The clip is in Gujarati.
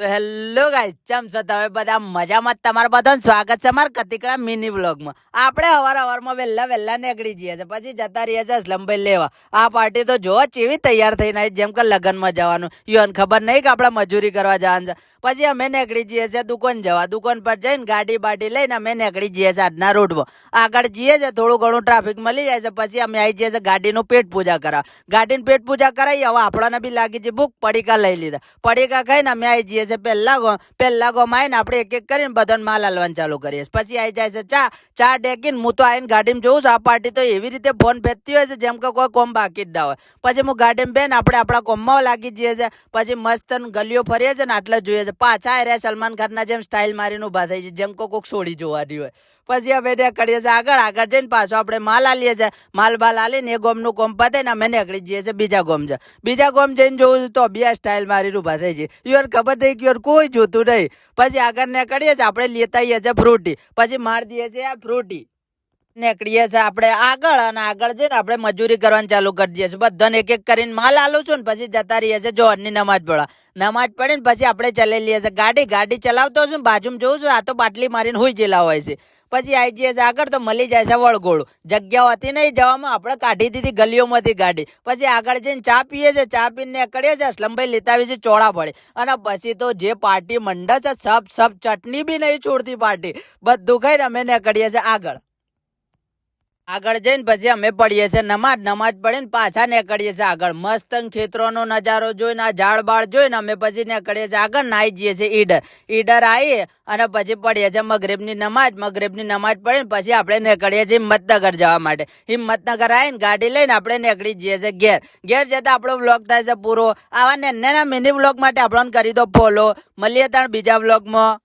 તો હેલો ગાઈસ, ચમ છો તમે બધા મજામાં? તમારા બધાનું સ્વાગત છે મારા કતિકડા મિની વ્લોગમાં. આપણે હવારમાં વહેલા નીકળી જઈએ છે, પછી જતા રહીએ છે અસલમભાઈ લેવા. આ પાર્ટી તો જો ચેવી તૈયાર થઈને આવી, જેમ કે લગ્નમાં જવાનું. ઈવન ખબર નહીં કે આપણે મજૂરી કરવા જવાનું છે. પછી અમે નીકળી જઈએ છીએ દુકાન જવા. દુકાન પર જઈને ગાડી બાડી લઈને અમે નીકળી જઈએ છીએ આજના રોડમાં. આગળ જઈએ છીએ, થોડું ઘણું ટ્રાફિક મળી જાય છે. પછી અમે આવી જઈએ છીએ ગાડીનું પેટ પૂજા કરવા. ગાડીનું પેટ પૂજા કરાવી, હવે આપણને બી લાગી છે ભૂખ. પડીકા લઈ લીધા. પડીકા ખાઈને અમે આવી જઈએ છીએ પહેલા ગોમ આવીને આપણે એક એક કરીને બધાને માલ હાલવાનું ચાલુ કરીએ. પછી આવી જાય છે ચા ડેકીને. હું તો આવીને ગાડીમાં જોઉં છું, આ પાર્ટી તો એવી રીતે ફોન ફેંકતી હોય છે જેમ કે કોઈ કોમ બાકી જ ના હોય. પછી હું ગાડીમાં બેન આપણે આપણા કોમમાં લાગી જઈએ છીએ. પછી મસ્ત ગલીઓ ફરીએ છીએ ને આટલા જોઈએ છે. પાછા રહ્યા સલમાન ખાનના જેમ સ્ટાઇલ મારીને ઉભા થઈ છે, જેમ કોઈક છોડી જોવાની હોય. પછી અમે નીકળીએ છીએ આગળ જઈને પાછો આપણે માલ આલીએ છીએ. માલ આલીને એ ગોમનું કોમ પતે ને અમે નીકળી જઈએ છીએ બીજા ગોમ છે. બીજા ગોમ જઈને જોઉં તો બે સ્ટાઇલ મારીને ઉભા થઈ છે. યાર ખબર નહીં કે યાર કોઈ જોતું નહીં. પછી આગળ નીકળીએ છીએ, આપણે લેતા આવીએ છીએ ફ્રૂટી. પછી માર દઈએ છીએ આ ફ્રૂટી. નીકળીએ છીએ આપણે આગળ, અને આગળ જઈને આપણે મજૂરી કરવાનું ચાલુ કરી દઈએ છીએ. બધાને એક એક કરીને માલ આલું છું ને પછી જતા રહીએ છીએ જોહરની નમાજ પડા. નમાજ પડીને પછી આપણે ચલાવી લઈએ છીએ ગાડી ચલાવતો છું, બાજુમાં જોઉં છું આ તો બાટલી મારીને હોઈ જેલા હોય છે. પછી આવી જઈએ છીએ આગળ તો મળી જાય છે વળગોળું. જગ્યા હતી નહીં જવામાં, આપણે કાઢી દીધી ગલીઓમાંથી ગાડી. પછી આગળ જઈને ચા પીએ છીએ. ચા પીને નીકળીએ છીએ. અસલમભાઈ લેતા આવી છે ચોળા પડે. અને પછી તો જે પાર્ટી મંડળ છે, સબ ચટણી બી નહીં છોડતી પાર્ટી. બધું ખાઈને અમે નીકળીએ છીએ આગળ જઈને પછી અમે પડીએ છીએ નમાજ પડીને પાછા નીકળીએ છીએ આગળ. મસ્ત ખેતરોનો નજારો જોઈને આ ઝાડ બાળ જોઈને અમે પછી નીકળીએ છીએ આગળ. નાઈ જઈએ છીએ ઈડર આવીએ અને પછી પડીએ છીએ મગરીબની નમાજ પડીને પછી આપણે નીકળીએ છીએ હિંમતનગર જવા માટે. હિંમતનગર આવીને ગાડી લઈને આપણે નીકળી જઈએ છીએ ઘેર જતા આપણો વ્લોગ થાય છે પૂરો. આવા નાના મિની વ્લોગ માટે આપણને કરી દો ફોલો. મળીએ ત્યાં બીજા વ્લોગમાં.